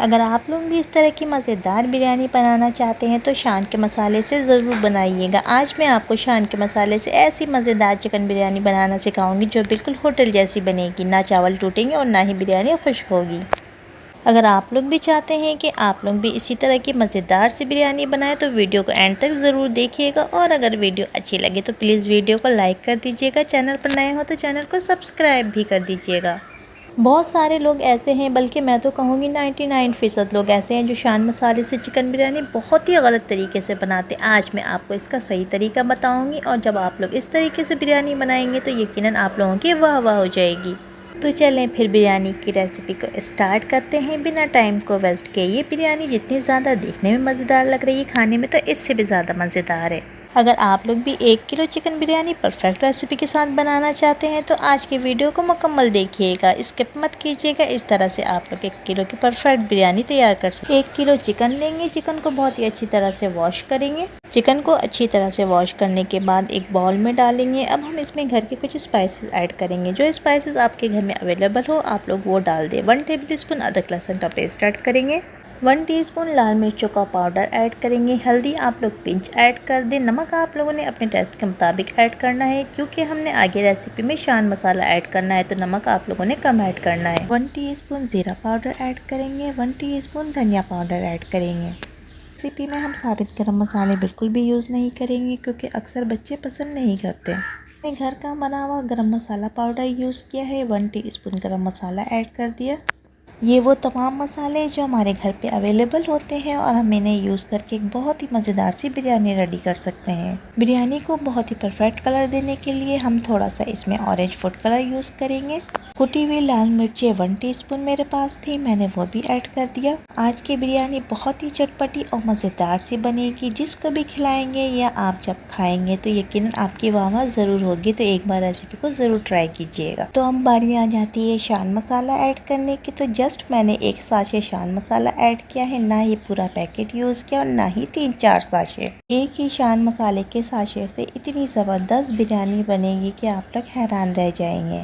अगर आप लोग भी इस तरह की मज़ेदार बिरयानी बनाना चाहते हैं तो शान के मसाले से ज़रूर बनाइएगा। आज मैं आपको शान के मसाले से ऐसी मज़ेदार चिकन बिरयानी बनाना सिखाऊंगी जो बिल्कुल होटल जैसी बनेगी। ना चावल टूटेंगे और ना ही बिरयानी खुश्क होगी। अगर आप लोग भी चाहते हैं कि आप लोग भी इसी तरह की मज़ेदार सी बिरयानी बनाएं तो वीडियो को एंड तक ज़रूर देखिएगा। और अगर वीडियो अच्छी लगे तो प्लीज़ वीडियो को लाइक कर दीजिएगा। चैनल पर नए हो तो चैनल को सब्सक्राइब भी कर दीजिएगा। बहुत सारे लोग ऐसे हैं, बल्कि मैं तो कहूँगी 99% लोग ऐसे हैं जो शान मसाले से चिकन बिरयानी बहुत ही गलत तरीके से बनाते हैं। आज मैं आपको इसका सही तरीका बताऊंगी और जब आप लोग इस तरीके से बिरयानी बनाएंगे तो यकीनन आप लोगों की वाह वाह हो जाएगी। तो चलें फिर बिरयानी की रेसिपी को स्टार्ट करते हैं बिना टाइम को वेस्ट किए। ये बिरयानी जितनी ज़्यादा देखने में मज़ेदार लग रही है, खाने में तो इससे भी ज़्यादा मज़ेदार है। अगर आप लोग भी 1 kilo chicken biryani perfect recipe के साथ बनाना चाहते हैं तो आज की वीडियो को मुकम्मल देखिएगा, स्किप मत कीजिएगा। इस तरह से आप लोग 1 किलो की परफेक्ट बिरयानी तैयार कर सकते हैं। 1 किलो चिकन लेंगे, चिकन को बहुत ही अच्छी तरह से वॉश करेंगे। चिकन को अच्छी तरह से वॉश करने के बाद एक बाउल में डालेंगे। अब हम इसमें घर के कुछ स्पाइसेस ऐड करेंगे। जो स्पाइसेस आपके घर में अवेलेबल हो आप लोग वो डाल दें। 1 टेबल स्पून अदरक लहसुन का पेस्ट ऐड करेंगे। 1 टीस्पून लाल मिर्चों का पाउडर ऐड करेंगे। हल्दी आप लोग पिंच ऐड कर दें। नमक आप लोगों ने अपने टेस्ट के मुताबिक ऐड करना है, क्योंकि हमने आगे रेसिपी में शान मसाला ऐड करना है तो नमक आप लोगों ने कम ऐड करना है। 1 टीस्पून ज़ीरा पाउडर ऐड करेंगे। 1 टीस्पून धनिया पाउडर ऐड करेंगे। रेसिपी में हम साबित गरम मसाले बिल्कुल भी यूज़ नहीं करेंगे, क्योंकि अक्सर बच्चे पसंद नहीं करते। मैंने घर का बना हुआ गरम मसाला पाउडर यूज़ किया है। 1 टीस्पून गरम मसाला ऐड कर दिया। ये वो तमाम मसाले जो हमारे घर पे अवेलेबल होते हैं और हम इन्हें यूज़ करके एक बहुत ही मज़ेदार सी बिरयानी रेडी कर सकते हैं। बिरयानी को बहुत ही परफेक्ट कलर देने के लिए हम थोड़ा सा इसमें ऑरेंज फूड कलर यूज़ करेंगे। कुटी हुई लाल मिर्चें 1 टीस्पून मेरे पास थी, मैंने वो भी ऐड कर दिया। आज की बिरयानी बहुत ही चटपटी और मज़ेदार सी बनेगी। जिसको भी खिलाएंगे या आप जब खाएंगे तो यकीनन आपकी वाह ज़रूर होगी। तो एक बार रेसिपी को ज़रूर ट्राई कीजिएगा। तो अब बारी आ जाती है शान मसाला ऐड करने की। तो जस्ट मैंने 1 साशे शान मसाला ऐड किया है, ना ही पूरा पैकेट यूज़ किया और ना ही 3-4 साशे। एक ही शान मसाले के साशे से इतनी ज़बरदस्त बिरयानी बनेगी कि आप लोग हैरान रह जाएंगे।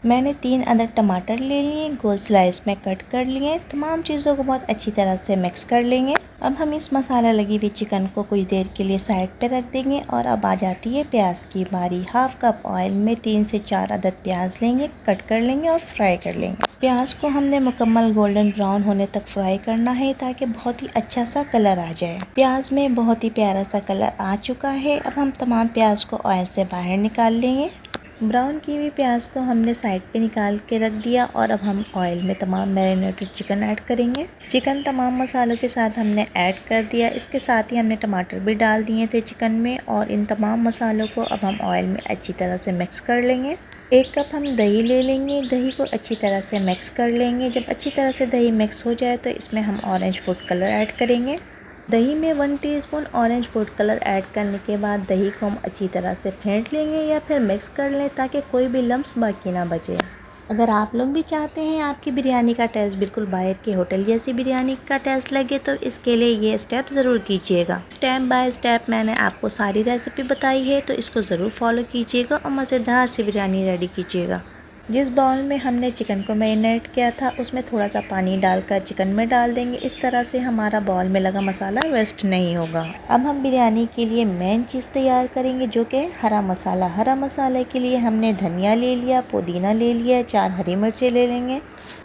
मैंने 3 अदर टमाटर ले लिए, गोल स्लाइस में कट कर लिए। तमाम चीज़ों को बहुत अच्छी तरह से मिक्स कर लेंगे। अब हम इस मसाला लगी हुई चिकन को कुछ देर के लिए साइड पे रख देंगे। और अब आ जाती है प्याज की बारी। 1/2 कप ऑयल में 3 से 4 अदद प्याज लेंगे, कट कर लेंगे और फ्राई कर लेंगे। प्याज को हमने मुकम्मल गोल्डन ब्राउन होने तक फ्राई करना है, ताकि बहुत ही अच्छा सा कलर आ जाए। प्याज में बहुत ही प्यारा सा कलर आ चुका है। अब हम तमाम प्याज को ऑयल से बाहर निकाल लेंगे। ब्राउन की हुई प्याज को हमने साइड पे निकाल के रख दिया और अब हम ऑयल में तमाम मैरिनेटेड चिकन ऐड करेंगे। चिकन तमाम मसालों के साथ हमने ऐड कर दिया। इसके साथ ही हमने टमाटर भी डाल दिए थे चिकन में और इन तमाम मसालों को अब हम ऑयल में अच्छी तरह से मिक्स कर लेंगे। 1 कप हम दही ले लेंगे, दही को अच्छी तरह से मिक्स कर लेंगे। जब अच्छी तरह से दही मिक्स हो जाए तो इसमें हम ऑरेंज फूड कलर ऐड करेंगे। दही में 1 teaspoon orange food colour add करने के बाद दही को हम अच्छी तरह से फेंट लेंगे या फिर मिक्स कर लें, ताकि कोई भी लम्स बाकी ना बचे। अगर आप लोग भी चाहते हैं आपकी बिरयानी का टेस्ट बिल्कुल बाहर के होटल जैसी बिरयानी का टेस्ट लगे तो इसके लिए ये स्टेप ज़रूर कीजिएगा। स्टेप बाय स्टेप मैंने आपको सारी रेसिपी बताई है, तो इसको ज़रूर फॉलो कीजिएगा और मज़ेदार सी बिरयानी रेडी कीजिएगा। जिस बाउल में हमने चिकन को मैरिनेट किया था उसमें थोड़ा सा पानी डालकर चिकन में डाल देंगे। इस तरह से हमारा बाउल में लगा मसाला वेस्ट नहीं होगा। अब हम बिरयानी के लिए मेन चीज़ तैयार करेंगे, जो कि हरा मसाला। हरा मसाले के लिए हमने धनिया ले लिया, पुदीना ले लिया, 4 हरी मिर्चें ले लेंगे।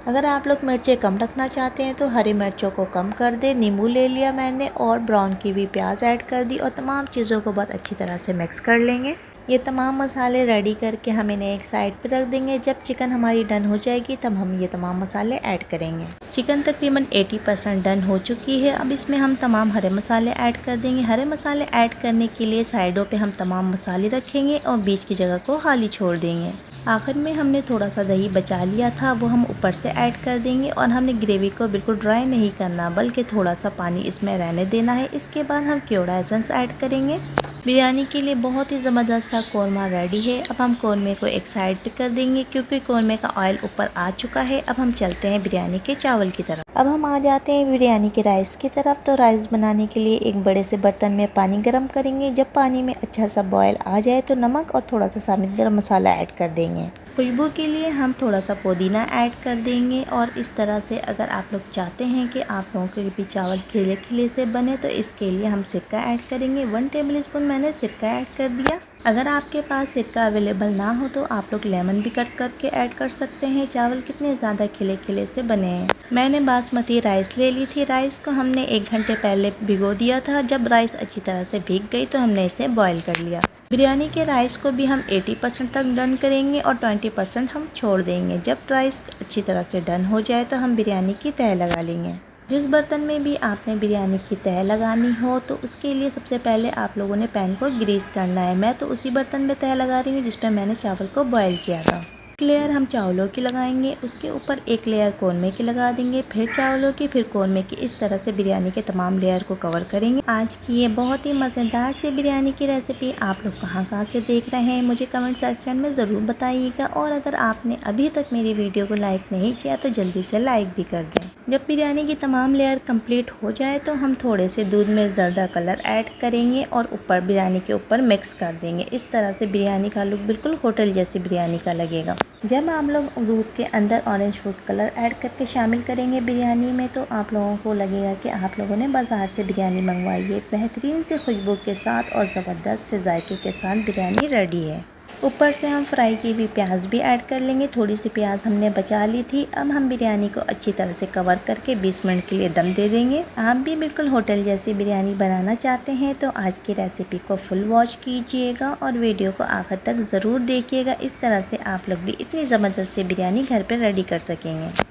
अगर आप लोग मिर्चें कम रखना चाहते हैं तो हरी मिर्चों को कम कर दें। नींबू ले लिया मैंने और ब्राउन की हुई प्याज ऐड कर दी और तमाम चीज़ों को बहुत अच्छी तरह से मिक्स कर लेंगे। ये तमाम मसाले रेडी करके हम इन्हें एक साइड पर रख देंगे। जब चिकन हमारी डन हो जाएगी तब हम ये तमाम मसाले ऐड करेंगे। चिकन तकरीबन 80% डन हो चुकी है। अब इसमें हम तमाम हरे मसाले ऐड कर देंगे। हरे मसाले ऐड करने के लिए साइडों पे हम तमाम मसाले रखेंगे और बीच की जगह को खाली छोड़ देंगे। आखिर में हमने थोड़ा सा दही बचा लिया था, वो हम ऊपर से ऐड कर देंगे। और हमने ग्रेवी को बिल्कुल ड्राई नहीं करना, बल्कि थोड़ा सा पानी इसमें रहने देना है। इसके बाद हम केवड़ा एसेंस ऐड करेंगे। बिरयानी के लिए बहुत ही ज़बरदस्त सा कौरमा रेडी है। अब हम कौरमे को एक साइड पे कर देंगे क्योंकि कौरमे का ऑयल ऊपर आ चुका है। अब हम चलते हैं बिरयानी के चावल की तरफ। अब हम आ जाते हैं बिरयानी के राइस की तरफ। तो राइस बनाने के लिए एक बड़े से बर्तन में पानी गर्म करेंगे। जब पानी में अच्छा सा बॉयल आ जाए तो नमक और थोड़ा सा साबित गरम मसाला ऐड कर देंगे। खुशबू के लिए हम थोड़ा सा पुदीना ऐड कर देंगे। और इस तरह से अगर आप लोग चाहते हैं कि आप लोगों के भी चावल खिले खिले से बने तो इसके लिए हम सिरका ऐड करेंगे। 1 टेबल स्पून मैंने सिरका ऐड कर दिया। अगर आपके पास सिरका अवेलेबल ना हो तो आप लोग लेमन भी कट करके ऐड कर सकते हैं। चावल कितने ज़्यादा खिले खिले से बने हैं। मैंने बासमती राइस ले ली थी। राइस को हमने 1 घंटे पहले भिगो दिया था। जब राइस अच्छी तरह से भीग गई तो हमने इसे बॉईल कर लिया। बिरयानी के राइस को भी हम 80% तक डन करेंगे और 20% हम छोड़ देंगे। जब राइस अच्छी तरह से डन हो जाए तो हम बिरयानी की तह लगा लेंगे। जिस बर्तन में भी आपने बिरयानी की तह लगानी हो तो उसके लिए सबसे पहले आप लोगों ने पैन को ग्रीस करना है। मैं तो उसी बर्तन में तह लगा रही हूँ जिस पर मैंने चावल को बॉईल किया था। एक लेयर हम चावलों की लगाएंगे, उसके ऊपर एक लेयर कौरमे की लगा देंगे, फिर चावलों की, फिर कौरमे की। इस तरह से बिरयानी के तमाम लेयर को कवर करेंगे। आज की ये बहुत ही मज़ेदार सी बिरयानी की रेसिपी आप लोग कहाँ से देख रहे हैं मुझे कमेंट सेक्शन में ज़रूर बताइएगा। और अगर आपने अभी तक मेरी वीडियो को लाइक नहीं किया तो जल्दी से लाइक भी कर दें। जब बिरयानी की तमाम लेयर कंप्लीट हो जाए तो हम थोड़े से दूध में ज़र्दा कलर ऐड करेंगे और ऊपर बिरयानी के ऊपर मिक्स कर देंगे। इस तरह से बिरयानी का लुक बिल्कुल होटल जैसी बिरयानी का लगेगा। जब आप लोग दूध के अंदर ऑरेंज फूड कलर ऐड करके शामिल करेंगे बिरयानी में तो आप लोगों को लगेगा कि आप लोगों ने बाज़ार से बिरयानी मंगवाई है। बेहतरीन से खुशबू के साथ और ज़बरदस्त से जायके के साथ बिरयानी रेडी है। ऊपर से हम फ्राई की हुई प्याज भी ऐड कर लेंगे। थोड़ी सी प्याज हमने बचा ली थी। अब हम बिरयानी को अच्छी तरह से कवर करके 20 मिनट के लिए दम दे देंगे। आप भी बिल्कुल होटल जैसी बिरयानी बनाना चाहते हैं तो आज की रेसिपी को फुल वॉच कीजिएगा और वीडियो को आखिर तक ज़रूर देखिएगा। इस तरह से आप लोग भी इतनी ज़बरदस्त सी बिरयानी घर पर रेडी कर सकेंगे।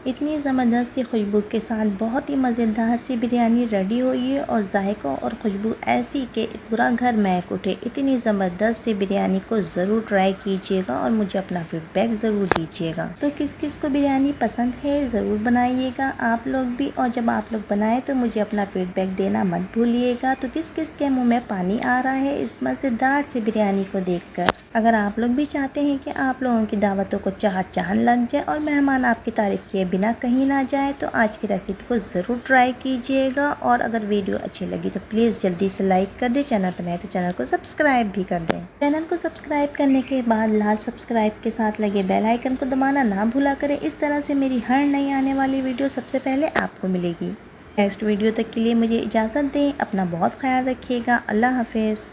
इतनी ज़बरदस्त सी खुशबू के साथ बहुत ही मज़ेदार सी बिरयानी रेडी हुई है और जायका और खुशबू ऐसी कि पूरा घर महक उठे। इतनी ज़बरदस्त सी बिरयानी को ज़रूर ट्राई कीजिएगा और मुझे अपना फीडबैक ज़रूर दीजिएगा। तो किस किस को बिरयानी पसंद है ज़रूर बनाइएगा आप लोग भी। और जब आप लोग बनाएं तो मुझे अपना फीडबैक देना मत भूलिएगा। तो किस किस के मुँह में पानी आ रहा है इस मज़ेदार सी बिरयानी को देखकर। अगर आप लोग भी चाहते हैं कि आप लोगों की दावतों को चाहन लग जाए और मेहमान आपकी तारीफ़ किए बिना कहीं ना जाए तो आज की रेसिपी को ज़रूर ट्राई कीजिएगा। और अगर वीडियो अच्छी लगी तो प्लीज़ जल्दी से लाइक कर दें। चैनल पर नए तो चैनल को सब्सक्राइब भी कर दें। चैनल को सब्सक्राइब करने के बाद लाल सब्सक्राइब के साथ लगे बेल आइकन को दबाना ना भूला करें। इस तरह से मेरी हर नई आने वाली वीडियो सबसे पहले आपको मिलेगी। नेक्स्ट वीडियो तक के लिए मुझे इजाज़त दें। अपना बहुत ख्याल रखिएगा। अल्लाह हाफिज़।